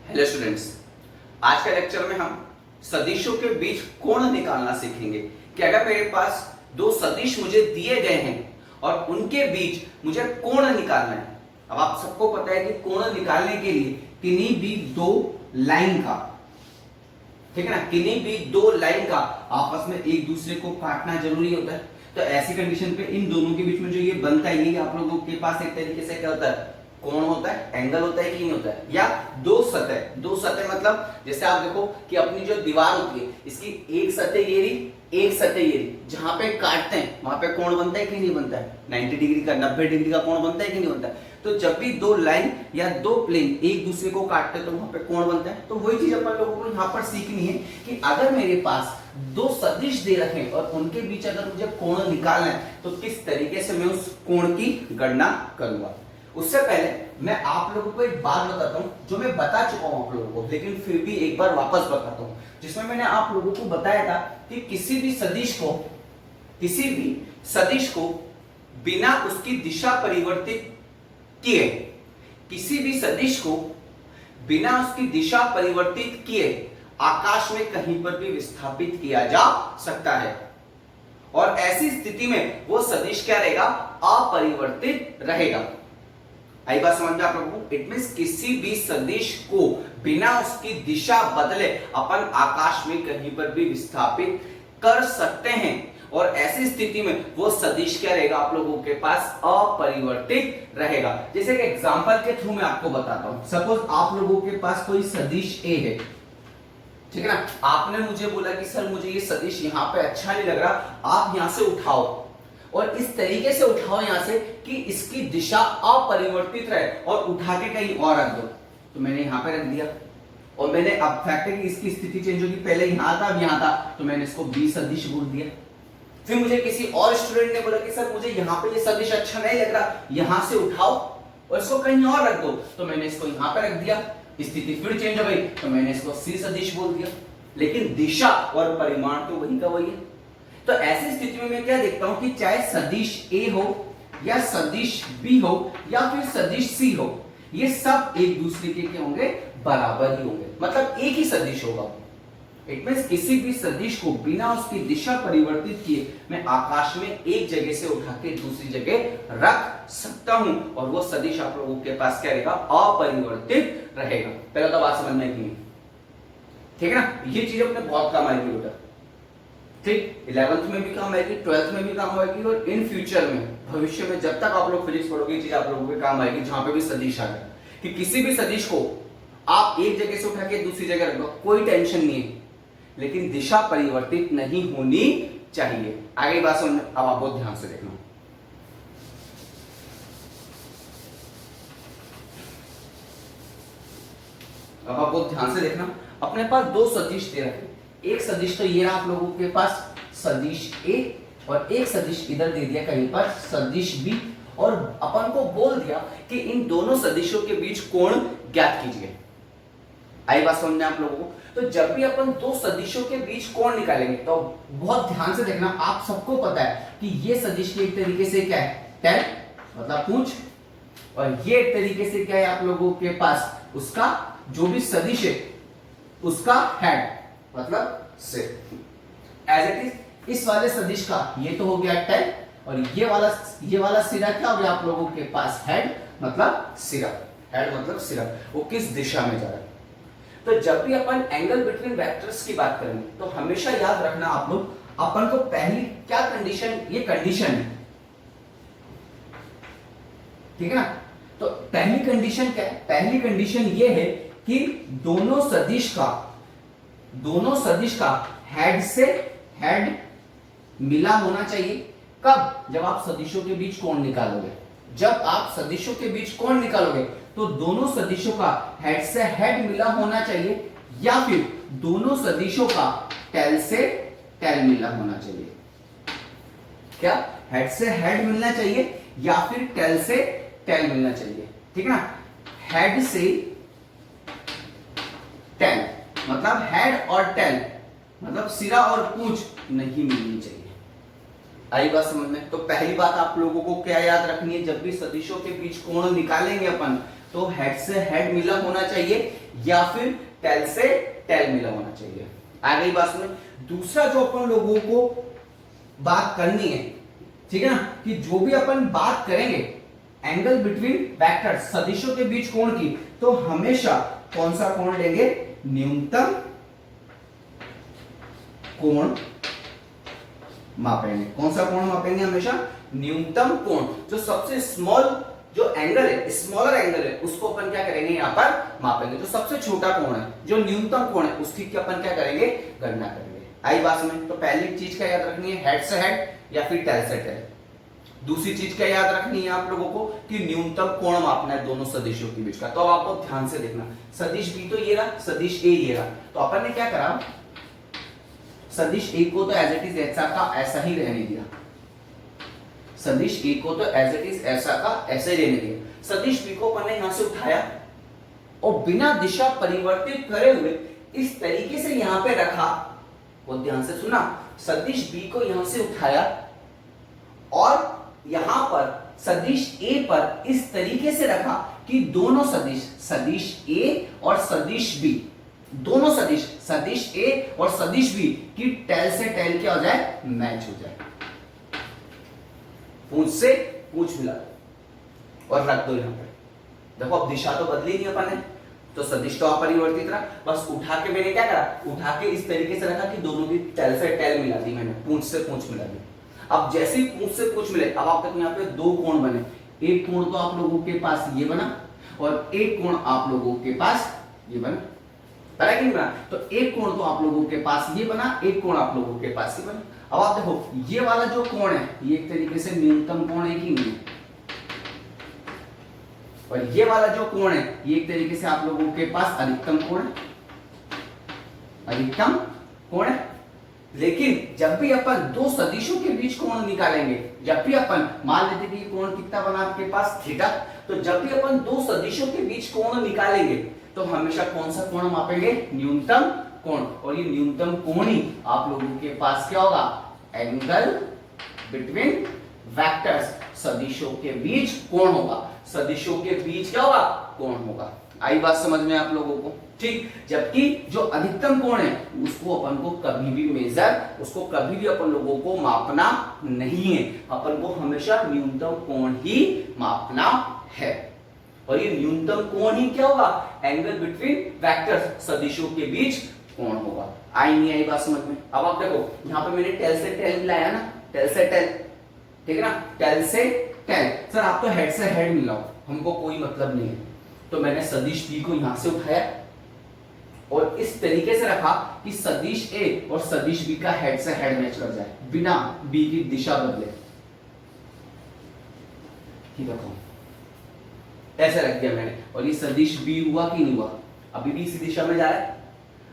Hello students, आज के lecture में हम सदिशों के बीच कोण निकालना सीखेंगे कि अगर मेरे पास दो सदिश मुझे दिए गए हैं और उनके बीच मुझे कोण निकालना है। अब आप सबको पता है कि कोण निकालने के लिए किन्हीं भी दो लाइन का, ठीक है ना, किन्हीं भी दो लाइन का आपस में एक दूसरे को काटना जरूरी होता है। तो ऐसी कंडीशन पे इन दोनों के बीच में जो ये बनता है, ये आप लोगों के पास एक तरीके से क्या होता है, कोण होता है, एंगल होता है कि नहीं होता है, या दो सतह मतलब जैसे आप देखो कि अपनी जो दीवार होती है इसकी एक सतह ये रही, एक सतह ये रही, जहां पे काटते हैं वहां पे कोण बनता है कि नहीं बनता है, 90 डिग्री का 90 डिग्री का कोण बनता है कि नहीं बनता है। तो जब भी दो लाइन या दो प्लेन एक दूसरे को काटते हैं तो वहां पे कोण बनता है। तो वही चीज अपन लोगों को यहाँ पर सीखनी है कि अगर मेरे पास दो सदिश दे रखे हैं और उनके बीच अगर मुझे कोण निकालना है तो किस तरीके से मैं उस कोण की गणना करूंगा। उससे पहले मैं आप लोगों को एक बात बताता हूं जो मैं बता चुका हूं आप लोगों को, लेकिन फिर भी एक बार वापस बताता हूं, जिसमें मैंने आप लोगों को बताया था कि किसी भी सदिश को बिना उसकी दिशा परिवर्तित किए, किसी भी सदिश को बिना उसकी दिशा परिवर्तित किए आकाश में कहीं पर भी विस्थापित किया जा सकता है, और ऐसी स्थिति में वो सदिश क्या रहेगा, अपरिवर्तित रहेगा। आई बात समझ में आप लोगों को? इट मींस किसी भी सदिश को बिना उसकी दिशा बदले अपन आकाश में कहीं पर भी विस्थापित कर सकते हैं, और ऐसी स्थिति में वो सदिश क्या रहेगा, आप लोगों के पास अपरिवर्तित रहेगा। जैसे एक एग्जांपल के थ्रू मैं आपको बताता हूं। सपोज आप लोगों के पास कोई सदिश ए है, ठीक है ना, आपने मुझे बोला कि सर मुझे ये सदिश यहाँ पे अच्छा नहीं लग रहा, आप यहां से उठाओ और इस तरीके से उठाओ यहां से कि इसकी दिशा अपरिवर्तित रहे और उठा के कहीं और रख दो। तो मैंने यहां पे रख दिया और मैंने, अब फैक्ट है कि इसकी स्थिति चेंज होगी, पहले यहां था अब यहां था, तो मैंने इसको बी सदिश बोल दिया। फिर मुझे किसी और स्टूडेंट ने बोला कि सर मुझे यहाँ पे ये सदिश अच्छा नहीं लग रहा, यहां से उठाओ और इसको कहीं और रख दो, तो मैंने इसको यहां पे रख दिया, स्थिति फिर चेंज हो गई तो मैंने इसको सी सदिश बोल दिया, लेकिन दिशा और परिमाण तो वही का वही है। तो ऐसी स्थिति में मैं क्या देखता हूं कि चाहे सदिश ए हो या सदिश बी हो या फिर सदिश सी हो, ये सब एक दूसरे के क्या होंगे, बराबर ही होंगे, मतलब एक ही सदिश होगा। इट मींस किसी भी सदिश को बिना उसकी दिशा परिवर्तित किए मैं आकाश में एक जगह से उठा के दूसरी जगह रख सकता हूं, और वो सदिश आप लोगों के पास क्या रहेगा, अपरिवर्तित रहेगा। पहले तो बात समझ में आई, ठीक है ना, ये चीज अपने बहुत काम आएगी बेटा, ठीक, 11th में भी काम आएगी, 12th में भी काम आएगी, और इन फ्यूचर में, भविष्य में जब तक आप लोग फिजिक्स पढ़ोगे ये चीज आप लोगों के काम आएगी, जहां पे भी सदिश आ गया कि किसी भी सदिश को आप एक जगह से उठा के दूसरी जगह रख दो, कोई टेंशन नहीं है, लेकिन दिशा परिवर्तित नहीं होनी चाहिए। आगे बात समझ, अब आप बहुत ध्यान से देखना। अब आप बहुत ध्यान से देखना, अपने पास दो सदिश दे रखे, एक सदिश तो ये रहा आप लोगों के पास सदिश ए, और एक सदिश इधर दे दिया कहीं पर सदिश बी, और अपन को बोल दिया कि इन दोनों सदिशों के बीच कोण ज्ञात कीजिए। आई बात समझ में आप लोगों को? तो जब भी अपन दो सदिशों के बीच कोण निकालेंगे तो बहुत ध्यान से देखना, आप सबको पता है कि ये सदिश के एक तरीके से क्या है, टैन मतलब पूंछ, और ये एक तरीके से क्या है आप लोगों के पास, उसका जो भी सदिश है उसका हेड मतलब सिर। एज इट इज इस वाले सदिश का ये तो हो गया टैन, और ये वाला सिरा क्या हो गया आप लोगों के पास, हेड मतलब सिरा, हेड मतलब सिरा, वो किस दिशा में जा रहा है। तो जब भी अपन एंगल बिटवीन वेक्टर्स की बात करेंगे तो हमेशा याद रखना आप लोग, अपन को पहली क्या कंडीशन, ये कंडीशन है, ठीक है ना। तो पहली कंडीशन क्या है, पहली कंडीशन ये है कि दोनों सदिश का हेड से हेड मिला होना चाहिए। कब? जब आप सदिशों के बीच कोण निकालोगे, जब आप सदिशों के बीच कोण निकालोगे तो दोनों सदिशों का हेड से हेड मिला होना चाहिए, या फिर दोनों सदिशों का टेल से टेल मिला होना चाहिए। क्या? हेड से हेड मिलना चाहिए या फिर टेल से टेल मिलना चाहिए, ठीक है ना। हेड से टेल मतलब हेड और टेल मतलब सिरा और पूंछ नहीं मिलनी चाहिए। आई बात समझ में? तो पहली बात आप लोगों को क्या याद रखनी है, जब भी सदिशों के बीच कोण निकालेंगे अपन तो हेड से हेड मिला होना चाहिए या फिर टेल से टेल मिला होना चाहिए। आ गई बात में। दूसरा जो अपन लोगों को बात करनी है, ठीक है ना, कि जो भी अपन बात करेंगे एंगल बिटवीन वेक्टर्स, सदिशों के बीच कोण की, तो हमेशा कौन सा कोण लेंगे? न्यूनतम कोण मापेंगे। कौन सा कोण मापेंगे? हमेशा न्यूनतम कोण। जो सबसे स्मॉल जो एंगल है, स्मॉलर एंगल है, उसको अपन क्या करेंगे? यहां पर मापेंगे। जो सबसे छोटा कोण है, जो न्यूनतम कोण है, उसकी अपन क्या करेंगे? गणना करेंगे। आई बात में। तो पहली चीज क्या याद रखनी है? हेड से हेड या फिर टेल से टेल। दूसरी चीज क्या याद रखनी है आप लोगों को? कि न्यूनतम कोण मापना है दोनों सदिशों के बीच का। तो अब आपको ध्यान से देखना, सदिश बी तो ये रहा, सदिश ए ये रहा। तो अपन ने क्या करा? सदिश ए को तो एज इट इज ऐसा का ऐसा ही रहने दिया। सदिश ए को तो एज इट इज ऐसा का ऐसे ही रहने दिया। सदिश बी को अपन ने यहां से उठाया और बिना दिशा परिवर्तित करे हुए इस तरीके से यहां पे रखा। बहुत ध्यान से सुना। सदिश बी को यहां से उठाया और यहां पर सदिश ए पर इस तरीके से रखा कि दोनों सदिश, सदिश ए और सदिश बी, दोनों सदिश, सदिश ए और सदिश बी की टेल से टेल क्या हो जाए? मैच हो जाए। पूंछ से पूंछ मिला और रख दो यहां पे। देखो अब दिशा तो बदली नहीं अपन ने, तो सदिश तो अपरिवर्तित रहा। बस उठा के मैंने क्या करा? उठा के इस तरीके से रखा कि दोनों की टेल से टेल मिला दी मैंने, पूंछ से पूंछ मिला दी। अब जैसे ही पूंछ से पूंछ मिले, अब आप देखो यहाँ पे दो कोण बने। एक कोण तो आप लोगों के पास ये बना और एक कोण आप लोगों के पास ये बना, बना कि नहीं बना? तो एक कोण तो आप लोगों के पास ये बना, एक कोण आप लोगों के पास ये बना। अब आप देखो ये वाला जो कोण है, ये एक तरीके से न्यूनतम कोण है कि नहीं है, और ये वाला जो कोण है, ये एक तरीके से आप लोगों के पास अधिकतम कोण है, अधिकतम कोण है। लेकिन जब भी अपन दो सदिशों के बीच कोण निकालेंगे, जब भी अपन मान लेते कि ये कोण कितना बना आपके पास? थीटा। तो जब भी अपन दो सदिशों के बीच कोण निकालेंगे तो हमेशा कौन सा कोण मापेंगे? न्यूनतम कोण। और ये न्यूनतम कोण ही आप लोगों के पास क्या होगा? एंगल बिटवीन वेक्टर्स, सदिशों के बीच कोण होगा। सदिशों के बीच क्या होगा? कोण होगा। आई बात समझ में आप लोगों को? ठीक। जबकि जो अधिकतम कोण है उसको अपन को कभी भी मेजर, उसको कभी भी अपन लोगों को मापना नहीं है। अपन को हमेशा न्यूनतम कोण ही मापना है। और ये न्यूनतम कोण ही क्या होगा? एंगल बिटवीन वेक्टर्स, सदिशों के बीच कोण होगा। आई नहीं आई बात समझ में? अब आप देखो यहाँ पे मैंने टेल से टेल मिलाया ना, टेल से टेल, ठीक है ना, टेल से टेल। सर आप तो हेड से हेड मिलाओ, हमको कोई मतलब नहीं है। तो मैंने सदिश बी को यहां से उठाया और इस तरीके से रखा कि सदिश ए और सदिश बी का हेड से हेड मैच कर जाए बिना बी की दिशा बदले। ठीक है, ऐसे रख दिया मैंने, और ये सदिश बी हुआ कि नहीं हुआ? अभी भी इसी दिशा में जा रहा है।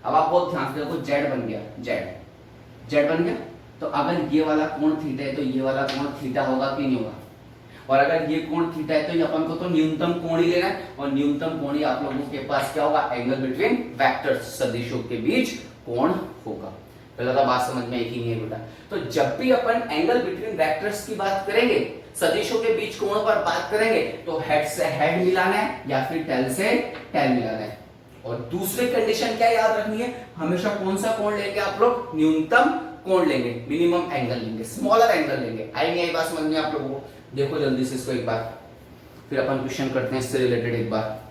अब आप बहुत ध्यान से देखो, जेड बन गया, जेड, जेड बन गया। तो अगर ये वाला कोण थीटा है तो ये वाला कोण थीटा होगा कि नहीं होगा? और अगर ये कोण थीटा है तो ये अपन को तो न्यूनतम कोण ही लेना है, और न्यूनतम कोण ही आप लोगों के पास क्या होगा? एंगल बिटवीन वेक्टर्स, सदिशों के बीच कोण होगा। पहला तो बात समझ में आई कि नहीं है बेटा? तो जब भी अपन एंगल बिटवीन वेक्टर्स की बात करेंगे, सदिशों के बीच कोण पर बात करेंगे, तो हेड से हेड मिलाना है या फिर टेल से टेल मिलाना है। और दूसरी कंडीशन क्या याद रखनी है? हमेशा कौन सा कोण लेंगे आप लोग? न्यूनतम कोण लेंगे, मिनिमम एंगल लेंगे, स्मॉलर एंगल लेंगे। आई नहीं आई बात समझ में आप लोगों को? देखो जल्दी से इसको एक बार, फिर अपन क्वेश्चन करते हैं इससे रिलेटेड। एक बार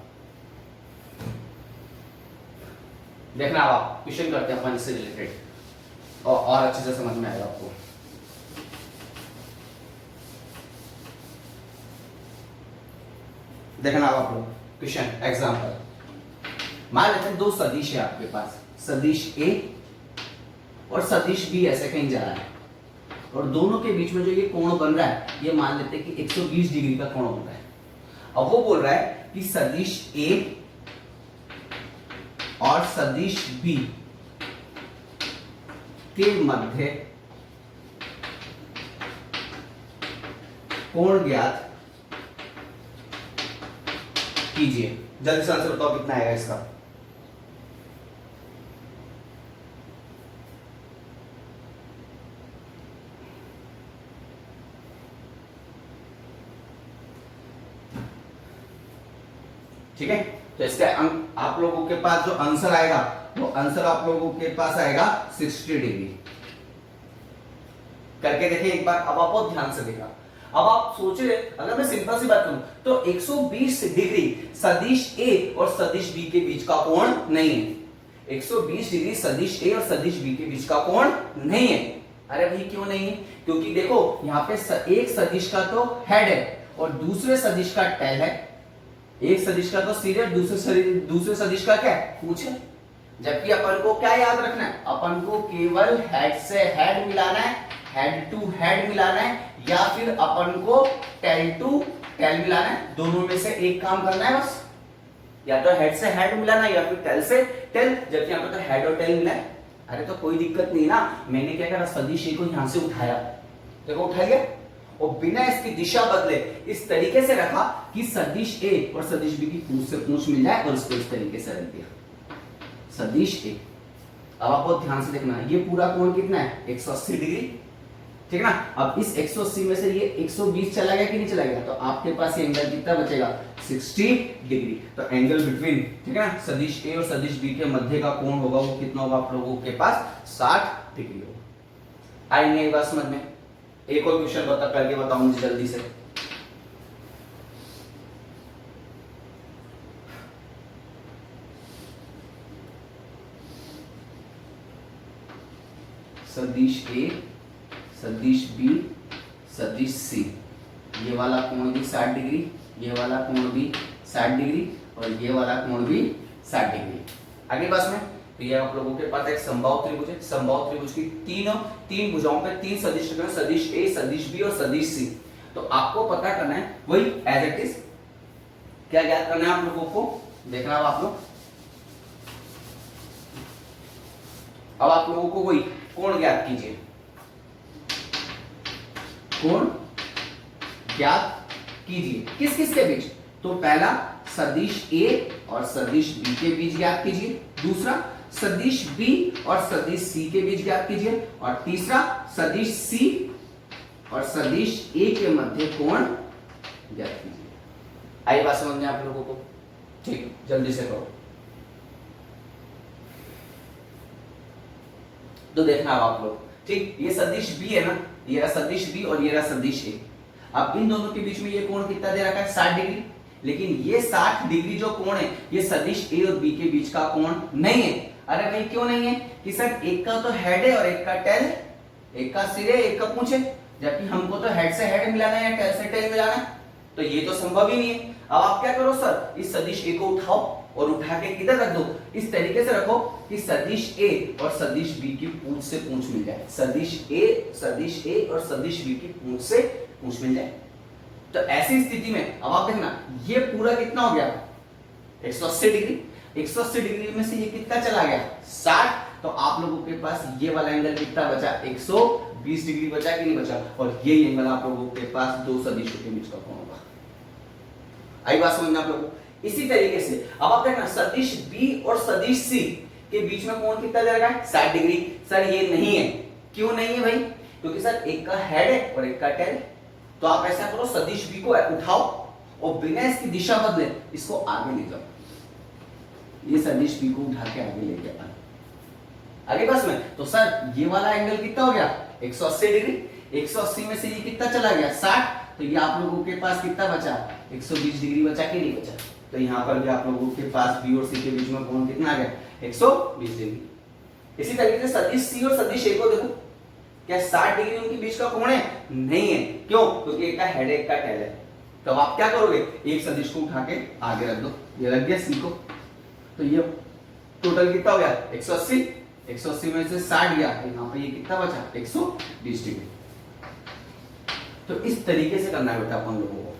देखना, आप क्वेश्चन करते हैं अपन इससे रिलेटेड और अच्छे से समझ में आएगा आपको। देखना आप लोग क्वेश्चन एग्जांपल। मान लेते हैं दो सदिश है आपके पास, सदिश ए और सदिश बी ऐसे कहीं जा रहा है, और दोनों के बीच में जो ये कोण बन रहा है, ये मान लेते हैं कि 120 डिग्री का कोण बन रहा है। अब वो बोल रहा है कि सदिश ए और सदिश बी के मध्य कोण ज्ञात कीजिए। जल्दी से आंसर बताओ कितना आएगा इसका? ठीक है, तो इसका आप लोगों के पास जो आंसर आएगा वो आंसर आप लोगों के पास आएगा 60 डिग्री। करके देखिए एक बार। अब आप बहुत ध्यान से देखा। अब आप सोच रहे, अगर मैं सिंपल सी बात करूं तो 120 डिग्री सदिश ए और सदिश बी के बीच का कोण नहीं है। 120 डिग्री सदिश ए और सदिश बी के बीच का कोण नहीं है। अरे भाई क्यों नहीं है? क्योंकि देखो यहाँ पे एक सदिश का तो हेड है और दूसरे सदिश का टेल है। एक सदिश का तो सिर है, दूसरे सदिश का क्या है? पूंछ है। जबकि अपन को क्या याद रखना है? अपन को केवल हेड से हेड मिलाना है, हेड टू हेड मिलाना है, या फिर अपन को टेल टू टेल मिलाना है। दोनों में से एक काम करना है बस। या तो हेड से हेड मिलाना है या फिर टेल से टेल। जबकि यहाँ पे तो हेड और टेल मिला है। अरे तो कोई दिक्कत नहीं ना। मैंने क्या करा, सदिश ए को यहां से उठाया, देखो उठा लिया, और बिना इसकी दिशा बदले इस तरीके से रखा कि सदिश ए और सदिश बी की पूंछ से पूंछ मिल जाए, और इसको इस तरीके से रख दिया सदिश ए। अब आप बहुत ध्यान से देखना, ये पूरा कोण कितना है? 180 डिग्री, ठीक ना। अब इस 180 में से ये 120 चला गया कि नहीं चला गया? तो आपके पास ये एंगल कितना बचेगा? 60 डिग्री। तो एंगल बिटवीन, ठीक है ना, सदिश ए और सदिश बी के मध्य का कोण होगा वो कितना होगा आप लोगों के पास? 60 डिग्री होगा। आई नहीं बात समझ में? एक और क्वेश्चन करके बताओ मुझे जल्दी से। सदिश ए, सदिश बी, सदिश सी, ये वाला कोण भी 60 डिग्री, ये वाला कोण भी 60 डिग्री, और ये वाला कोण भी 60 डिग्री। आगे बस में तो ये आप लोगों के पास एक समबाहु त्रिभुज है। समबाहु त्रिभुज की तीन भुजाओं पे तीन सदिश रखना है, सदिश ए, सदिश बी और सदिश सी। तो आपको पता करना है वही एज इट इज। क्या ज्ञात करना है आप लोगों को? देखना अब आप लोग, अब आप लोगों को वही कोण ज्ञात कीजिए। कोण ज्ञात कीजिए किस किस के बीच? तो पहला सदिश ए और सदिश बी के बीच ज्ञात कीजिए, दूसरा सदिश बी और सदिश सी के बीच ज्ञात कीजिए, और तीसरा सदिश सी और सदिश ए के मध्य कोण ज्ञात कीजिए। आई बात समझ में आप लोगों को? ठीक, जल्दी से करो। तो देखना आप लोग, ठीक, ये सदिश बी है ना, ये रहा सदिश बी और ये रहा सदिश ए। अब इन दोनों के बीच में ये कोण कितना दे रखा है? 60 डिग्री। लेकिन ये 60 डिग्री जो कोण है ये सदिश ए और बी के बीच का कोण नहीं है। अरे भाई क्यों नहीं है? कि सर एक का तो हेड है और एक का टेल, एक का सिर है एक का पूंछ है, जबकि हमको तो हेड से हेड मिलाना है या टेल से टेल मिलाना है, तो ये तो संभव ही नहीं है। अब आप क्या करो सर, इस सदिश ए को उठाओ और उठा के किधर रख दो? इस तरीके से रखो कि सदिश ए और सदिश बी की पूंछ से पूंछ मिल जाए। सदिश ए और सदिश बी की पूंछ से पूंछ मिल जाए। तो ऐसी स्थिति में अब आप देखना, ये पूरा कितना हो गया? 180 डिग्री। 180 डिग्री में से ये कितना चला गया? 60। तो आप लोगों के पास ये वाला एंगल कितना बचा? 120 डिग्री बचा कि नहीं बचा? और ये एंगल आप लोगों के पास दो सदिशों के बीच का कोण होगा। आई बात समझ में आप लोगों को? इसी तरीके से अब आप देखना, सदिश बी और सदिश सी के बीच में कोण कितना दे रखा है? 60 डिग्री। सर ये नहीं है, क्यों नहीं है भाई? क्योंकि सर एक का हेड है और एक का टेल। तो आप ऐसा करो, सदिश बी को उठाओ और बिना इसकी दिशा बदले इसको आगे ले जाओ। ये सदिश बी को उठा के आगे ले गया, आगे बस में। तो सर ये वाला एंगल कितना हो गया? 180 डिग्री। 180 में से ये कितना चला गया? 60। तो ये आप लोगों के पास कितना बचा? 120 डिग्री बचा कि नहीं बचा? तो यहाँ पर भी आप लोगों के पास बी और सी के बीच में कोण कितना आ गया? 120 डिग्री। इसी तरीके से सदिश सी और सदिश ए को देखो, क्या 60 डिग्री उनके बीच का कोण है? नहीं है। क्यों? क्योंकि एक का हेड एक का टेल है। तो आप क्या करोगे? एक सदिश को उठा के आगे रख दो, ये रख दिया सी को। तो ये टोटल कितना हो गया? 180। 180 में से 60 गया, तो यहाँ पे ये कितना बचा? 120 डिग्री। तो इस तरीके से करना है बेटा अपन लोगों को,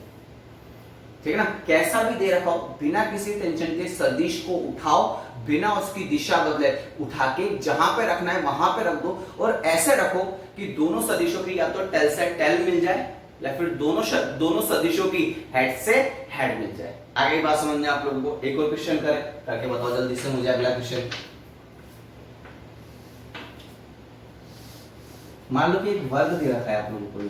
ठीक है ना। कैसा भी दे रखा हो, बिना किसी टेंशन के सदिश को उठाओ, बिना उसकी दिशा बदले उठा के जहां पे रखना है वहां पे रख दो, और ऐसे रखो कि दोनों सदिशों की या तो टेल से टेल मिल जाए या फिर दोनों सदिशों की हेड से हेड मिल जाए। आगे बात समझने आप लोगों को। एक और क्वेश्चन करें, करके बताओ जल्दी से मुझे अगला क्वेश्चन। मान लो कि एक वर्ग दे रखा है आप लोगों को,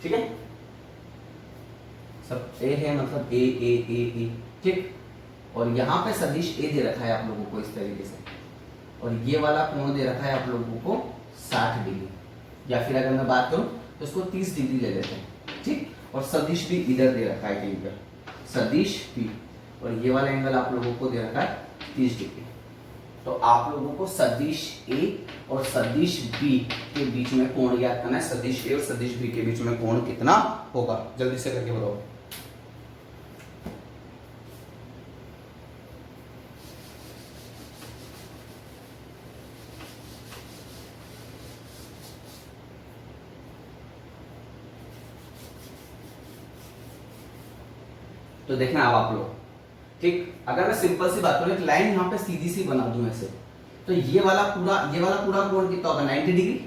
ठीक है। सब ए है, मतलब ए ए ए ए, ठीक। और यहाँ पे सदिश ए दे रखा है आप लोगों को इस तरीके से, और ये वाला कोण दे रखा है आप लोगों को 60 डिग्री, या फिर अगर मैं बात करूं तो उसको 30 डिग्री ले लेते हैं, ठीक। और सदिश भी इधर दे रखा है कहीं पर, सदिश भी, और ये वाला एंगल आप लोगों को दे रखा है 30 डिग्री। तो आप लोगों को सदिश ए और सदिश बी के बीच में कोण ज्ञात करना है। सदिश ए और सदिश बी के बीच में कोण कितना होगा, जल्दी से करके बताओ। तो देखना अब आप लोग, ठीक। अगर मैं सिंपल सी बात करूं, एक लाइन यहाँ पे सीधी सी बना दूं ऐसे, तो ये वाला पूरा कोण कितना होगा, 90 डिग्री,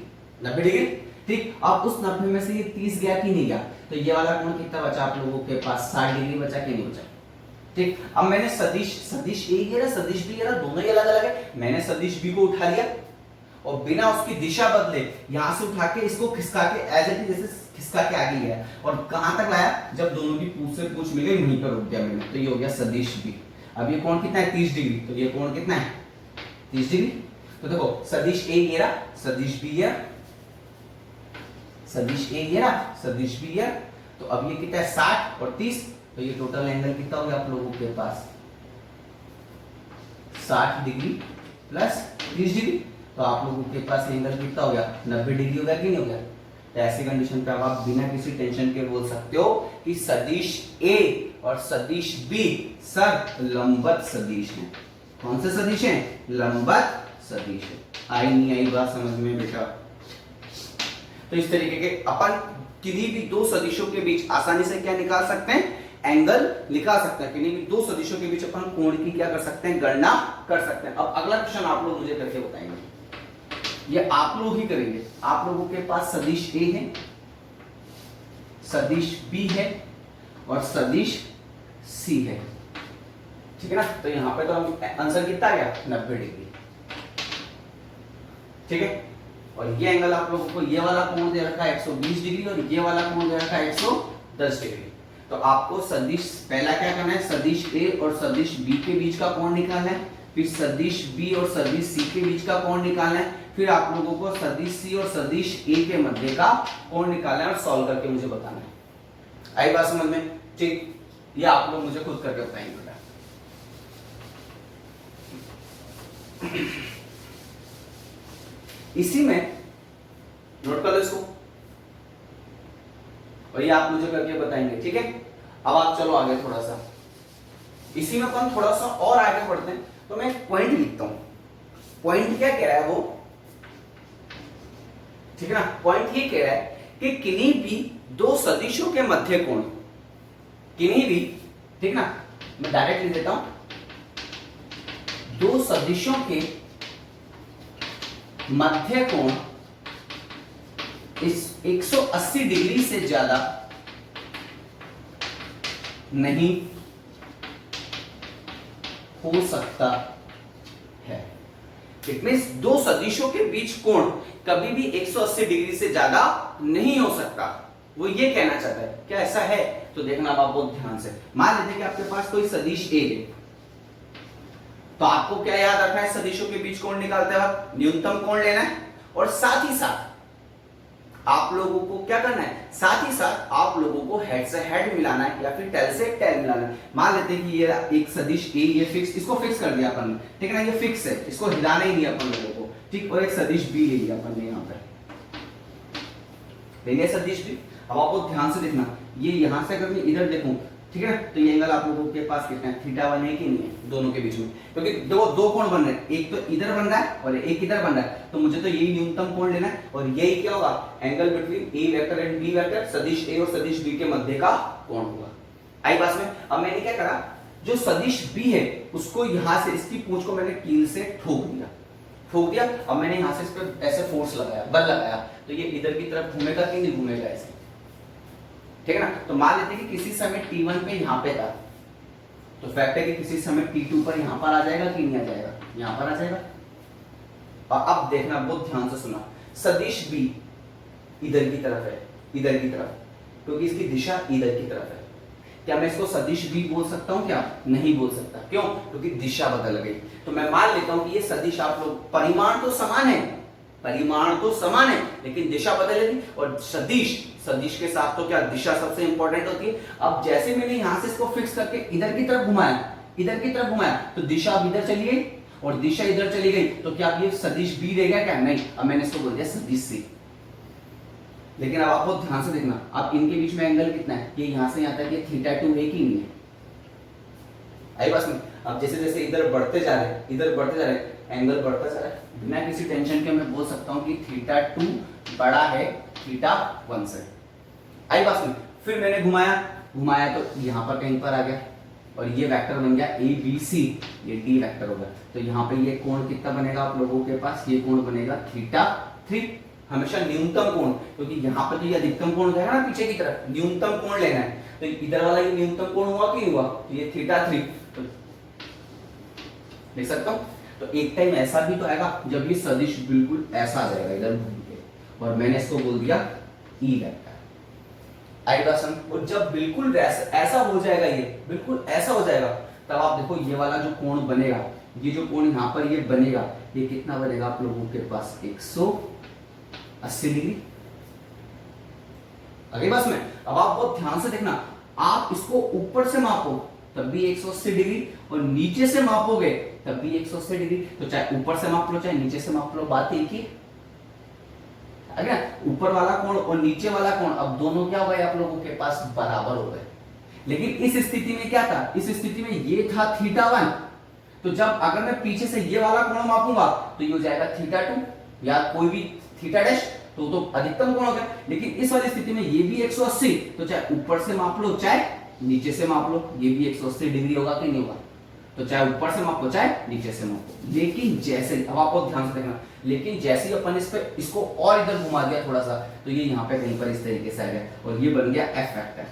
90 डिग्री, ठीक। अब उस 90 में से ये 30 गया कि नहीं गया, तो ये वाला कोण कितना बचा आप लोगों के पास, 60 डिग्री बचा कि नहीं बचा, ठीक। अब मैंने सदिश ए ये रहा, सदिश बी ये रहा, दोनों ही अलग अलग है। मैंने सदिश बी को उठा लिया और बिना उसकी दिशा बदले यहां से उठा के इसको खिसका के एज इट इज जैसे खिसका के आगे गया, और कहां तक लाया, जब दोनों की पूंछ से पूंछ मिल गई वहीं पर रुक गया मैंने, तो ये हो गया सदिश बी। अब ये कोण कितना है, 30 डिग्री, तो ये कोण कितना है, 30 डिग्री। तो देखो सदिश ए ये रहा, सदिश बी ये, सदिश ए ये रहा, सदिश बी ये, तो अब ये कितना है 60 और 30, तो ये टोटल एंगल कितना हो गया आप लोगों के पास, 60 डिग्री प्लस 30 डिग्री, तो आप लोगों के पास एंगल कितना हो गया, 90 डिग्री हो गया कि नहीं हो गया। तो ऐसी कंडीशन पे अब आप बिना किसी टेंशन के बोल सकते हो कि सदिश ए और सदिश बी सब लंबवत सदिश हैं। कौन से सदिश हैं, लंबवत सदिश है। आई नहीं आई बात समझ में बेटा। तो इस तरीके के अपन किन्हीं भी दो सदिशों के बीच आसानी से क्या निकाल सकते हैं, एंगल निकाल सकते हैं। किन्हीं भी दो सदिशों के बीच अपन कोण की क्या कर सकते हैं, गणना कर सकते हैं। अब अगला क्वेश्चन आप लोग मुझे करके बताएंगे, ये आप लोग ही करेंगे। आप लोगों के पास सदिश ए है, सदिश बी है और सदिश सी है, ठीक है ना। तो यहां पे तो आंसर कितना आ गया, 90 डिग्री, ठीक है। और ये एंगल आप लोगों को, ये वाला कोण दे रखा है 120 डिग्री और ये वाला कोण दे रखा है 110 डिग्री। तो आपको सदिश पहला क्या करना है, सदिश ए और सदिश बी के बीच का कोण निकालना है, फिर सदिश बी और सदिश सी के बीच का कोण निकालना है, फिर आप लोगों को सदिश सी और सदिश ए के मध्य का कोण निकालना है और सॉल्व करके मुझे बताना है। आई बात समझ में, ठीक। ये आप लोग मुझे खुद करके बताएंगे बेटा। इसी में नोट कर लो इसको, और ये आप मुझे करके बताएंगे, ठीक है। अब आप चलो आगे थोड़ा सा, इसी में अपन थोड़ा सा और आगे बढ़ते हैं। तो मैं एक पॉइंट लिखता हूं, पॉइंट क्या कह रहा है वो, ठीक है ना। पॉइंट ये कह रहा है कि किन्हीं भी दो सदिशों के मध्य कोण, किन्हीं भी, ठीक ना, मैं डायरेक्ट लिख देता हूं, दो सदिशों के मध्य कोण इस 180 डिग्री से ज्यादा नहीं हो सकता है। इट मींस दो सदिशों के बीच कोण कभी भी 180 डिग्री से ज्यादा नहीं हो सकता, वो ये कहना चाहता है। क्या ऐसा है? तो देखना आप बहुत ध्यान से। मान लेते हैं कि आपके पास कोई सदिश ए है, तो आपको क्या याद रखना है, सदिशों के बीच कोण निकालते वक्त न्यूनतम कोण लेना है, और साथ ही साथ आप लोगों को क्या करना है, साथ ही साथ आप लोगों को हेड से हेड मिलाना है या फिर टेल से टेल मिलाना है। मान लेते हैं कि ये एक सदिश ए, ये फिक्स, इसको फिक्स कर दिया अपन ने, ठीक है ना, ये फिक्स है, इसको हिलाना ही नहीं अपन लोगों को, ठीक। और एक सदिश बी ले लिया अपन ने, यहाँ पे ले लिया सदिश बी। अब आप बहुत ध्यान से देखना, ये यहां से अगर मैं इधर देखूं, ठीक है ना, तो ये एंगल आप लोगों के पास कितना है, थीटा 1 है कि नहीं है दोनों के बीच में, क्योंकि दो कोण बन रहे हैं, एक तो इधर बन रहा है और एक इधर बन रहा है, तो मुझे तो यही न्यूनतम कोण लेना है, और यही क्या होगा, angle between A vector and B vector, सदिश ए और सदिश बी के मध्य का कोण होगा। आई बात में। अब मैंने क्या करा, जो सदिश बी है उसको यहां से, इसकी पूंछ को मैंने कील से ठोक दिया। अब मैंने यहां से इस पर ऐसे फोर्स लगाया, बल लगाया, तो ये इधर की तरफ घूमेगा कि नहीं घूमेगा, ऐसे, ठीक है ना। तो मान लेते हैं कि किसी समय T1 पे यहां पे था, तो फैक्ट है कि किसी समय T2 पर यहां पर आ जाएगा कि नहीं आ जाएगा, यहां पर आ जाएगा। और अब देखना, बहुत ध्यान से सुना, सदिश बी इधर की तरफ है, इधर की तरफ, क्योंकि इसकी दिशा इधर की तरफ है। क्या मैं इसको सदिश भी बोल सकता हूं? क्या नहीं बोल सकता। क्यों? क्योंकि दिशा बदल गई। तो मैं मान लेता हूं कि ये सदिश, आप लोग परिमाण तो समान है, परिमाण तो समान है, लेकिन दिशा बदलेगी। और सदिश, सदिश के साथ तो क्या दिशा सबसे इंपॉर्टेंट होती है। अब जैसे मैंने यहां से इसको फिक्स करके इधर की तरफ घुमाया, इधर की तरफ घुमाया, तो दिशा अब इधर चली गई और दिशा इधर चली गई, तो क्या ये सदिश बी रहेगा? क्या नहीं। अब मैंने इसको बोल दिया सदिश सी। लेकिन अब आपको ध्यान से देखना, अब इनके बीच में एंगल कितना है? ये यहां से यहां तक ये θ2 एक ही नहीं है। आई बात में। अब जैसे जैसे इधर बढ़ते जा रहे हैं, इधर बढ़ते जा रहे हैं, एंगल बढ़ता जा रहा है, बिना किसी टेंशन के मैं बोल सकता हूं कि θ2 बड़ा है θ1 से। आई बात में। फिर मैंने घुमाया, घुमाया तो यहां पर कहीं पर आ गया और ये वेक्टर बन गया ए बी सी, ये डी वेक्टर होगा। तो यहाँ पे ये कोण कितना बनेगा आप लोगों के पास? ये कोण बनेगा θ3, हमेशा न्यूनतम कोण, क्योंकि यहाँ पे तो ये अधिकतम कोण जाएगा ना पीछे की तरफ, न्यूनतम कोण लेना है। तो इधर वाला ये न्यूनतम कोण हुआ कि नहीं हुआ? तो ये θ3, तो देख सकता हूँ। तो एक टाइम ऐसा भी तो आएगा जब ये सदिश बिल्कुल ऐसा आ जाएगा इधर घूम के, और मैंने इसको बोल दिया ई वेक्टर। आएगा सम। और जब बिल्कुल ऐसा हो जाएगा, ये बिल्कुल ऐसा हो जाएगा, तब आप देखो ये वाला जो कोण बनेगा, ये जो कोण यहाँ पर ये बनेगा, ये कितना बनेगा आप लोगों के पास? 180 डिग्री। अगली बात में अब आप बहुत ध्यान से देखना, आप इसको ऊपर से मापो तब भी 180 डिग्री और नीचे से मापोगे तब भी 180 डिग्री। तो चाहे ऊपर से माप लो चाहे नीचे से माप लो, बात एक ही। अगर ऊपर वाला कोण और नीचे वाला कोण अब दोनों क्या हो गए आप लोगों के पास? बराबर हो गए। लेकिन इस स्थिति में क्या था? इस स्थिति में ये था θ1, तो जब अगर मैं पीछे से ये वाला कोण मापूंगा तो ये हो जाएगा θ2 या कोई भी θ' तो अधिकतम कोण हो गया। लेकिन इस वाली स्थिति में ये भी 180, तो चाहे ऊपर से माप लो चाहे नीचे से माप लो, ये भी 180 डिग्री होगा कि नहीं होगा? तो चाहे ऊपर से मापो चाहे नीचे से मापो। लेकिन जैसे, अब आपको ध्यान से देखना, लेकिन जैसे ही अपन इसको और इधर घुमा दिया थोड़ा सा, तो ये यहाँ पे कहीं पर इस तरीके से आ गया और ये बन गया एफ वेक्टर।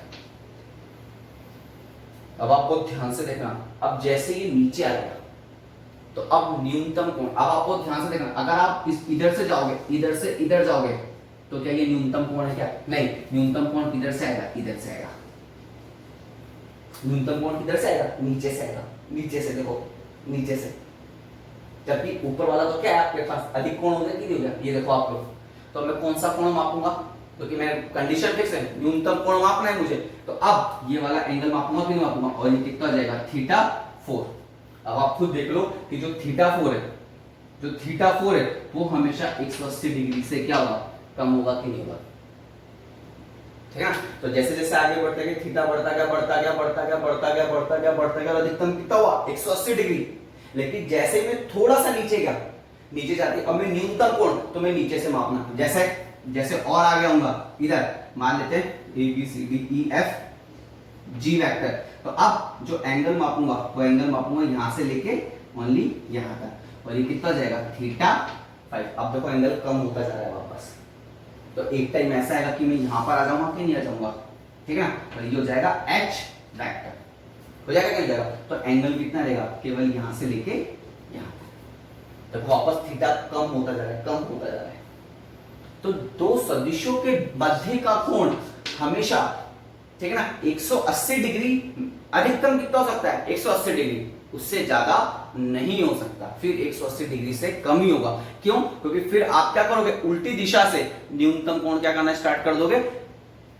अब आपको ध्यान से देखना, अब जैसे ये नीचे आ गया तो अब न्यूनतम कोण, अब आपको ध्यान से देखना, अगर आप इस इधर से जाओगे, इधर से इधर जाओगे, तो क्या ये न्यूनतम कोण है? क्या नहीं, न्यूनतम कोण किधर से आएगा? इधर से आएगा। न्यूनतम कोण किधर से आएगा? नीचे से आएगा। नीचे से देखो, नीचे से। जबकि ऊपर वाला तो क्या है आपके पास? अधिक कोण हो गया कि नहीं हो गया? ये देखो आप लोग। तो मैं कौन सा कोण मापूंगा? क्योंकि मैं कंडीशन फिक्स है, न्यूनतम कोण मापना है मुझे। तो अब ये वाला एंगल मापूंगा कि नहीं मापूंगा? और ये कितना हो जाएगा? θ4। अब आप खुद देख लो कि जो θ4 है, जो θ4 है वो हमेशा 180 डिग्री से क्या होगा? कम होगा कि नहीं होगा? ठीक है ना? तो जैसे जैसे आगे बढ़ते गए थीटा बढ़ता गया, बढ़ता गया, बढ़ता गया, बढ़ता गया, बढ़ता गया, बढ़ता गया, अधिकतम कितना हुआ? 180 डिग्री। लेकिन जैसे मैं थोड़ा सा नीचे गया, नीचे जाती, अब मैं न्यूनतम कोण तो मैं नीचे से मापना, जैसे जैसे और आगे आऊंगा इधर, मान लेते हैं A B C D E F G vector, तो अब जो एंगल मापूंगा वो एंगल मापूंगा यहां से लेके ओनली यहां तक, और ये कितना जाएगा? θ5। अब देखो एंगल कम होता जा रहा है वापस, तो एक टाइम ऐसा आएगा कि मैं यहां पर आ जाऊंगा कि नहीं आ जाऊंगा, ठीक है ना? और ये हो जाएगा एच वेक्टर, हो जाएगा क्या? हो जाएगा। तो एंगल कितना रहेगा? केवल यहां से लेके यहां तक, तो वापस थीटा कम होता जा रहा है, कम होता जा रहा है। तो दो सदिशों के मध्य का कोण हमेशा, ठीक है ना, 180 डिग्री, अधिकतम कितना हो सकता है? 180 डिग्री, उससे ज्यादा नहीं हो सकता, फिर 180 डिग्री से कम ही होगा। क्यों? क्योंकि फिर आप क्या करोगे? उल्टी दिशा से न्यूनतम कोण क्या करना स्टार्ट कर दोगे?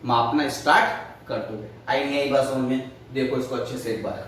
मापना स्टार्ट कर दोगे। आई नहीं आई बात समझ में? देखो इसको अच्छे से एक बार।